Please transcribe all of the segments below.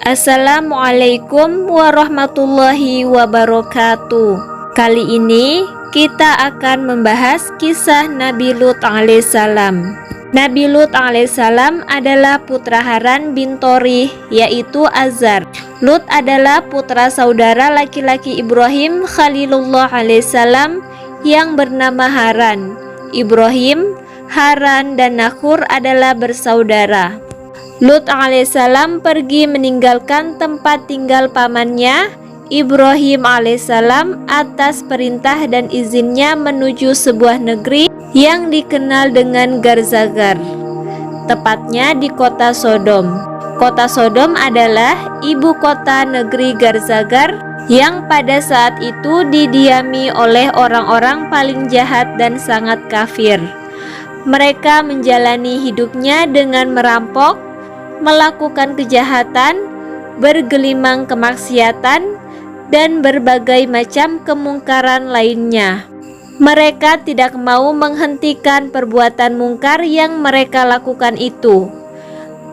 Assalamualaikum warahmatullahi wabarakatuh. Kali ini kita akan membahas kisah Nabi Lut alaihissalam. Nabi Lut alaihissalam adalah putra Haran bin Thorih, yaitu Azar. Lut adalah putra saudara laki-laki Ibrahim Khalilullah alaihissalam yang bernama Haran. Ibrahim, Haran, dan Nakhur adalah bersaudara. Lut alaihissalam pergi meninggalkan tempat tinggal pamannya Ibrahim alaihissalam atas perintah dan izinnya menuju sebuah negeri yang dikenal dengan Garzagar, tepatnya di kota Sodom. Kota Sodom adalah ibu kota negeri Garzagar yang pada saat itu didiami oleh orang-orang paling jahat dan sangat kafir. Mereka menjalani hidupnya dengan merampok, melakukan kejahatan, bergelimang kemaksiatan, dan berbagai macam kemungkaran lainnya. Mereka tidak mau menghentikan perbuatan mungkar yang mereka lakukan itu.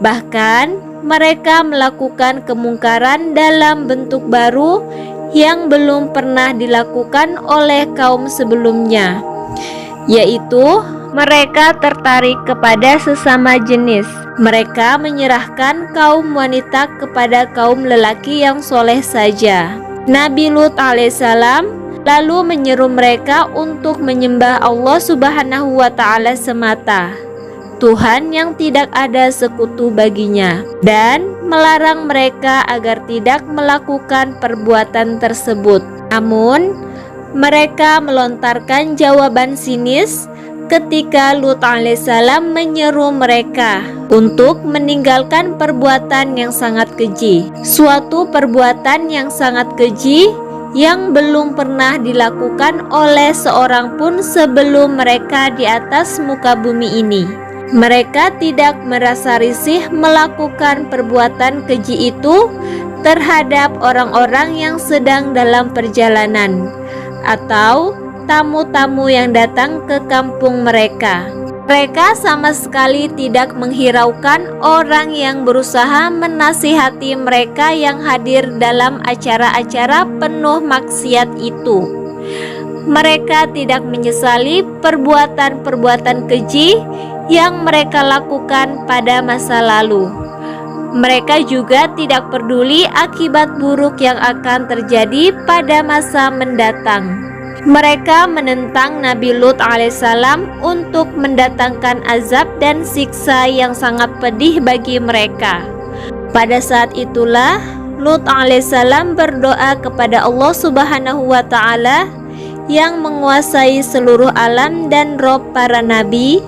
Bahkan mereka melakukan kemungkaran dalam bentuk baru yang belum pernah dilakukan oleh kaum sebelumnya, yaitu mereka tertarik kepada sesama jenis. Mereka menyerahkan kaum wanita kepada kaum lelaki yang soleh saja. Nabi Lut alaihissalam lalu menyeru mereka untuk menyembah Allah subhanahu wa ta'ala semata, Tuhan yang tidak ada sekutu baginya, dan melarang mereka agar tidak melakukan perbuatan tersebut. Namun mereka melontarkan jawaban sinis ketika Lut alaihissalam menyeru mereka untuk meninggalkan perbuatan yang sangat keji, suatu perbuatan yang sangat keji yang belum pernah dilakukan oleh seorang pun sebelum mereka di atas muka bumi ini. Mereka tidak merasa risih melakukan perbuatan keji itu terhadap orang-orang yang sedang dalam perjalanan atau tamu-tamu yang datang ke kampung mereka. Mereka sama sekali tidak menghiraukan orang yang berusaha menasihati mereka yang hadir dalam acara-acara penuh maksiat itu. Mereka tidak menyesali perbuatan-perbuatan keji yang mereka lakukan pada masa lalu. Mereka juga tidak peduli akibat buruk yang akan terjadi pada masa mendatang. Mereka menentang Nabi Lut alaihissalam untuk mendatangkan azab dan siksa yang sangat pedih bagi mereka. Pada saat itulah Lut alaihissalam berdoa kepada Allah subhanahu wa ta'ala yang menguasai seluruh alam dan roh para nabi,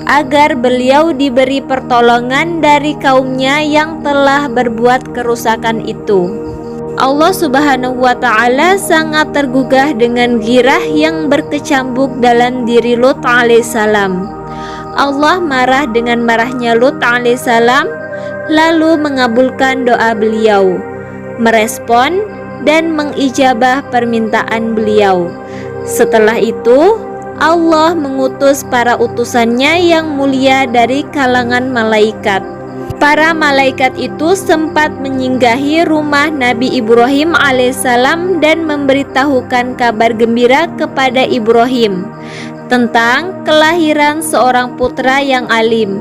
agar beliau diberi pertolongan dari kaumnya yang telah berbuat kerusakan itu. Allah subhanahu wa ta'ala sangat tergugah dengan girah yang berkecambuk dalam diri Lut alaihissalam. Allah marah dengan marahnya Lut alaihissalam, lalu mengabulkan doa beliau, merespon dan mengijabah permintaan beliau. Setelah itu Allah mengutus para utusannya yang mulia dari kalangan malaikat. Para malaikat itu sempat menyinggahi rumah Nabi Ibrahim alaihissalam dan memberitahukan kabar gembira kepada Ibrahim tentang kelahiran seorang putra yang alim.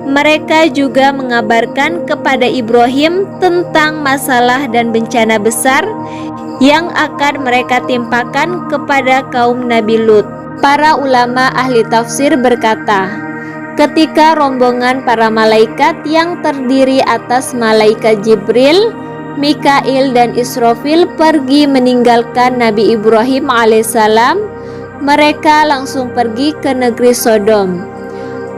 Mereka juga mengabarkan kepada Ibrahim tentang masalah dan bencana besar yang akan mereka timpakan kepada kaum Nabi Lut. Para ulama ahli tafsir berkata, ketika rombongan para malaikat yang terdiri atas malaikat Jibril, Mikail, dan Israfil pergi meninggalkan Nabi Ibrahim alaihissalam, mereka langsung pergi ke negeri Sodom.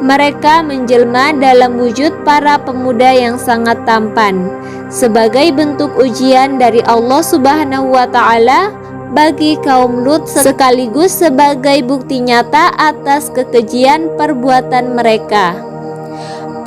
Mereka menjelma dalam wujud para pemuda yang sangat tampan, sebagai bentuk ujian dari Allah subhanahu wa ta'ala bagi kaum Lut, sekaligus sebagai bukti nyata atas kekejian perbuatan mereka.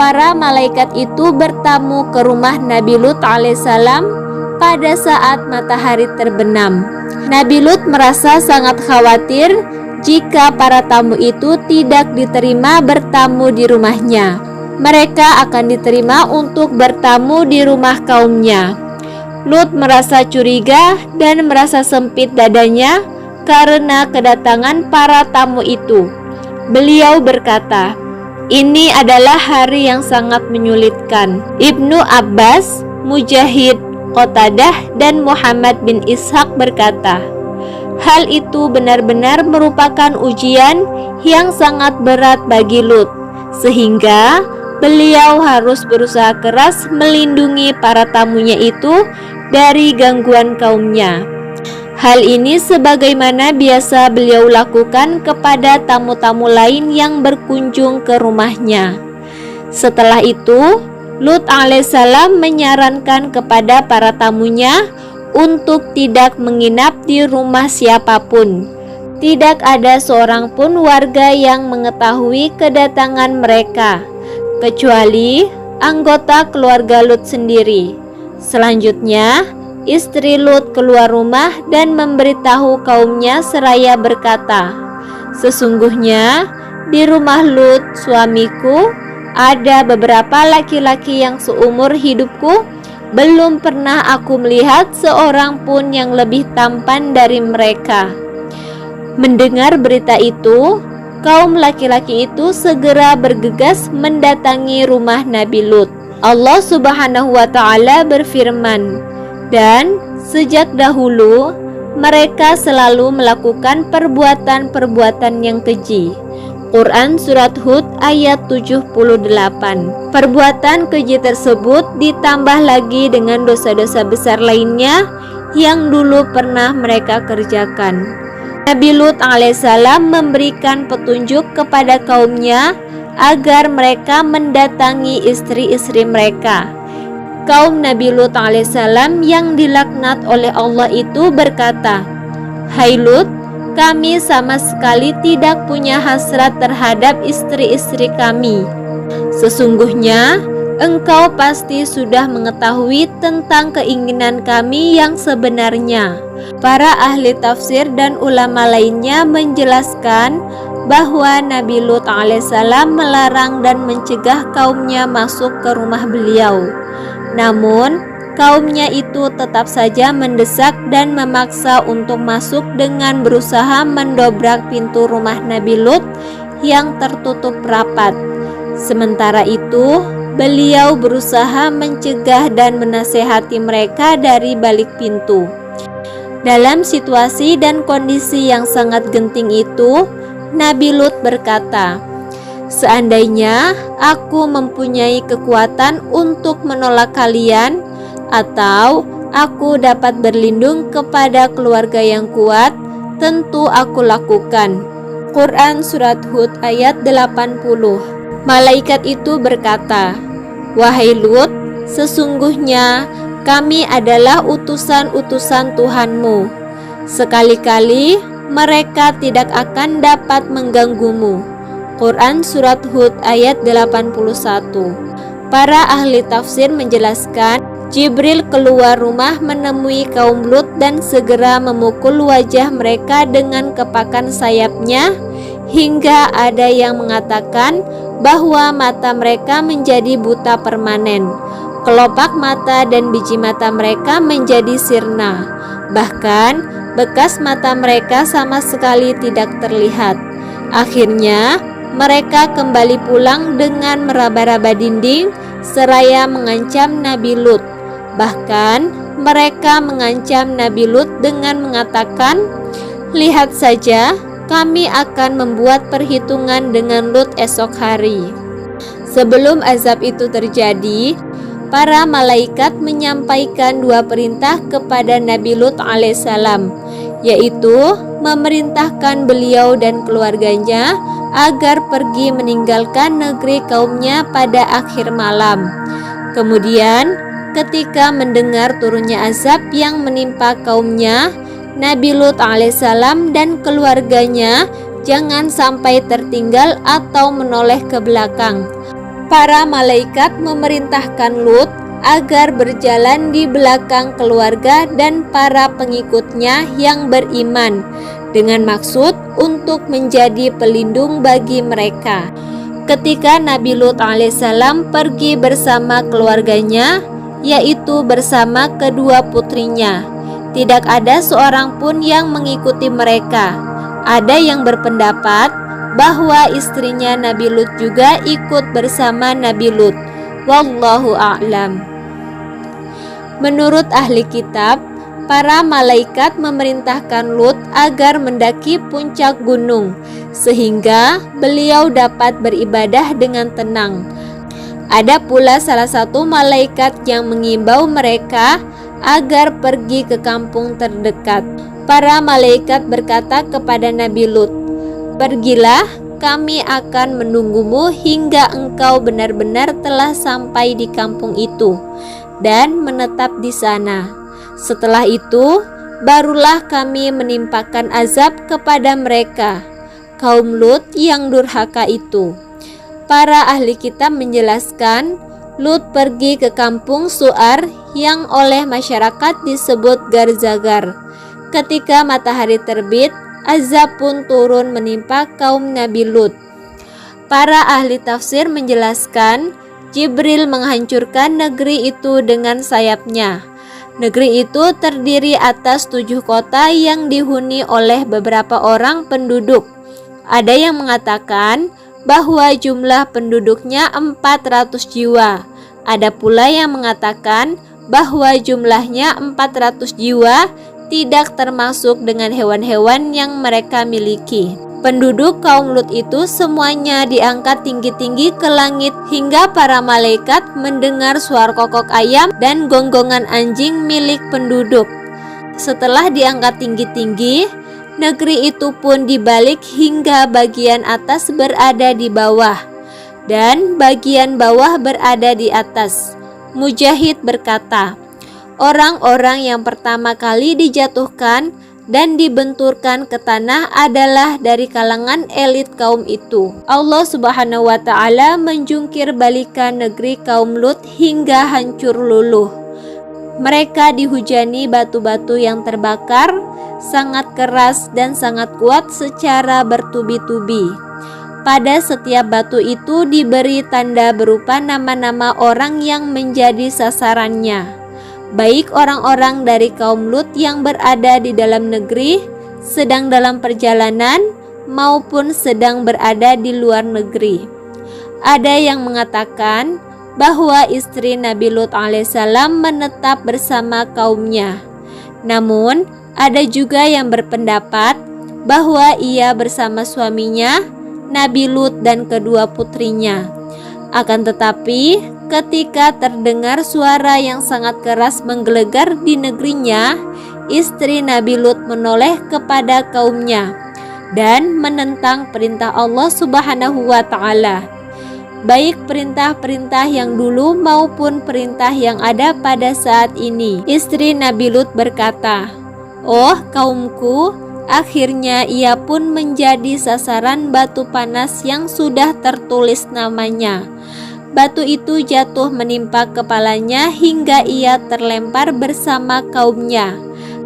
Para malaikat itu bertamu ke rumah Nabi Lut alaihissalam pada saat matahari terbenam. Nabi Lut merasa sangat khawatir jika para tamu itu tidak diterima bertamu di rumahnya. Mereka akan diterima untuk bertamu di rumah kaumnya. Lut merasa curiga dan merasa sempit dadanya karena kedatangan para tamu itu. Beliau berkata, "Ini adalah hari yang sangat menyulitkan." Ibnu Abbas, Mujahid, Qatadah, dan Muhammad bin Ishaq berkata, hal itu benar-benar merupakan ujian yang sangat berat bagi Lut, sehingga beliau harus berusaha keras melindungi para tamunya itu dari gangguan kaumnya. Hal ini sebagaimana biasa beliau lakukan kepada tamu-tamu lain yang berkunjung ke rumahnya. Setelah itu, Lut alaihissalam menyarankan kepada para tamunya untuk tidak menginap di rumah siapapun. Tidak ada seorang pun warga yang mengetahui kedatangan mereka, kecuali anggota keluarga Lut sendiri. Selanjutnya, istri Lut keluar rumah dan memberitahu kaumnya seraya berkata, "Sesungguhnya di rumah Lut, suamiku, ada beberapa laki-laki yang seumur hidupku belum pernah aku melihat seorang pun yang lebih tampan dari mereka." Mendengar berita itu, kaum laki-laki itu segera bergegas mendatangi rumah Nabi Lut. Allah Subhanahu wa Ta'ala berfirman, "Dan sejak dahulu mereka selalu melakukan perbuatan-perbuatan yang keji." Quran Surat Hud ayat 78. Perbuatan keji tersebut ditambah lagi dengan dosa-dosa besar lainnya yang dulu pernah mereka kerjakan. Nabi Lut alaihissalam memberikan petunjuk kepada kaumnya agar mereka mendatangi istri-istri mereka. Kaum Nabi Lut alaihissalam yang dilaknat oleh Allah itu berkata, "Hai Lut, kami sama sekali tidak punya hasrat terhadap istri-istri kami. Sesungguhnya engkau pasti sudah mengetahui tentang keinginan kami yang sebenarnya." Para ahli tafsir dan ulama lainnya menjelaskan bahwa Nabi Lut alaihissalam melarang dan mencegah kaumnya masuk ke rumah beliau. Namun, kaumnya itu tetap saja mendesak dan memaksa untuk masuk dengan berusaha mendobrak pintu rumah Nabi Lut yang tertutup rapat. Sementara itu, beliau berusaha mencegah dan menasehati mereka dari balik pintu. Dalam situasi dan kondisi yang sangat genting itu, Nabi Lut berkata, "Seandainya aku mempunyai kekuatan untuk menolak kalian, atau aku dapat berlindung kepada keluarga yang kuat, tentu aku lakukan." Quran Surat Hud ayat 80. Malaikat itu berkata, "Wahai Lut, sesungguhnya kami adalah utusan-utusan Tuhanmu. Sekali-kali mereka tidak akan dapat mengganggumu." Quran Surat Hud ayat 81. Para ahli tafsir menjelaskan, Jibril keluar rumah menemui kaum Lut dan segera memukul wajah mereka dengan kepakan sayapnya, hingga ada yang mengatakan bahwa mata mereka menjadi buta permanen. Kelopak mata dan biji mata mereka menjadi sirna. Bahkan bekas mata mereka sama sekali tidak terlihat. Akhirnya mereka kembali pulang dengan meraba-raba dinding seraya mengancam Nabi Lut. Bahkan mereka mengancam Nabi Lut dengan mengatakan, "Lihat saja, kami akan membuat perhitungan dengan Lut esok hari." Sebelum azab itu terjadi, para malaikat menyampaikan dua perintah kepada Nabi Lut alaihissalam, yaitu memerintahkan beliau dan keluarganya agar pergi meninggalkan negeri kaumnya pada akhir malam. Kemudian, ketika mendengar turunnya azab yang menimpa kaumnya, Nabi Lut alaihissalam dan keluarganya jangan sampai tertinggal atau menoleh ke belakang. Para malaikat memerintahkan Lut agar berjalan di belakang keluarga dan para pengikutnya yang beriman, dengan maksud untuk menjadi pelindung bagi mereka. Ketika Nabi Lut alaihissalam pergi bersama keluarganya, yaitu bersama kedua putrinya. Tidak ada seorang pun yang mengikuti mereka. Ada yang berpendapat bahwa istrinya Nabi Lut juga ikut bersama Nabi Lut. Wallahu a'lam. Menurut ahli kitab, para malaikat memerintahkan Lut agar mendaki puncak gunung sehingga beliau dapat beribadah dengan tenang. Ada pula salah satu malaikat yang mengimbau mereka agar pergi ke kampung terdekat. Para malaikat berkata kepada Nabi Lut, "Pergilah, kami akan menunggumu hingga engkau benar-benar telah sampai di kampung itu dan menetap di sana. Setelah itu, barulah kami menimpakan azab kepada mereka, kaum Lut yang durhaka itu." Para ahli kitab menjelaskan, Lut pergi ke kampung Su'ar yang oleh masyarakat disebut Garzagar. Ketika matahari terbit, azab pun turun menimpa kaum Nabi Lut. Para ahli tafsir menjelaskan, Jibril menghancurkan negeri itu dengan sayapnya. Negeri itu terdiri atas 7 kota yang dihuni oleh beberapa orang penduduk. Ada yang mengatakan bahwa jumlah penduduknya 400 jiwa. Ada pula yang mengatakan bahwa jumlahnya 400 jiwa tidak termasuk dengan hewan-hewan yang mereka miliki. Penduduk kaum Lut itu semuanya diangkat tinggi-tinggi ke langit hingga para malaikat mendengar suara kokok ayam dan gonggongan anjing milik penduduk. Setelah diangkat tinggi-tinggi, negeri itu pun dibalik hingga bagian atas berada di bawah dan bagian bawah berada di atas. Mujahid berkata, orang-orang yang pertama kali dijatuhkan dan dibenturkan ke tanah adalah dari kalangan elit kaum itu. Allah Subhanahu wa ta'ala menjungkir balikan negeri kaum Lut hingga hancur luluh. Mereka dihujani batu-batu yang terbakar, sangat keras dan sangat kuat secara bertubi-tubi. Pada setiap batu itu diberi tanda berupa nama-nama orang yang menjadi sasarannya, baik orang-orang dari kaum Lut yang berada di dalam negeri, sedang dalam perjalanan, maupun sedang berada di luar negeri. Ada yang mengatakan bahwa istri Nabi Lut alaihissalam menetap bersama kaumnya. Namun, ada juga yang berpendapat bahwa ia bersama suaminya, Nabi Lut dan kedua putrinya. Akan tetapi, ketika terdengar suara yang sangat keras menggelegar di negerinya, istri Nabi Lut menoleh kepada kaumnya dan menentang perintah Allah Subhanahu wa ta'ala, baik perintah-perintah yang dulu maupun perintah yang ada pada saat ini. Istri Nabi Lut berkata, "Oh kaumku," akhirnya ia pun menjadi sasaran batu panas yang sudah tertulis namanya. Batu itu jatuh menimpa kepalanya hingga ia terlempar bersama kaumnya,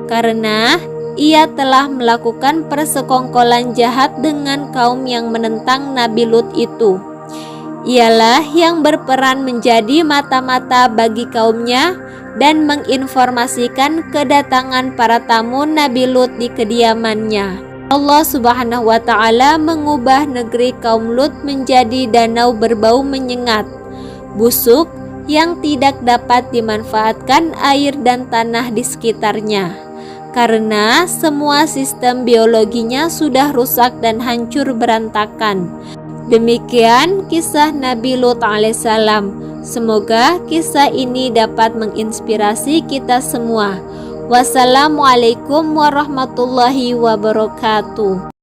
karena ia telah melakukan persekongkolan jahat dengan kaum yang menentang Nabi Lut itu. Ialah yang berperan menjadi mata-mata bagi kaumnya dan menginformasikan kedatangan para tamu Nabi Lut di kediamannya. Allah Subhanahu wa ta'ala mengubah negeri kaum Lut menjadi danau berbau menyengat, busuk yang tidak dapat dimanfaatkan air dan tanah di sekitarnya, karena semua sistem biologinya sudah rusak dan hancur berantakan. Demikian kisah Nabi Lut alaihissalam. Semoga kisah ini dapat menginspirasi kita semua. Wassalamualaikum warahmatullahi wabarakatuh.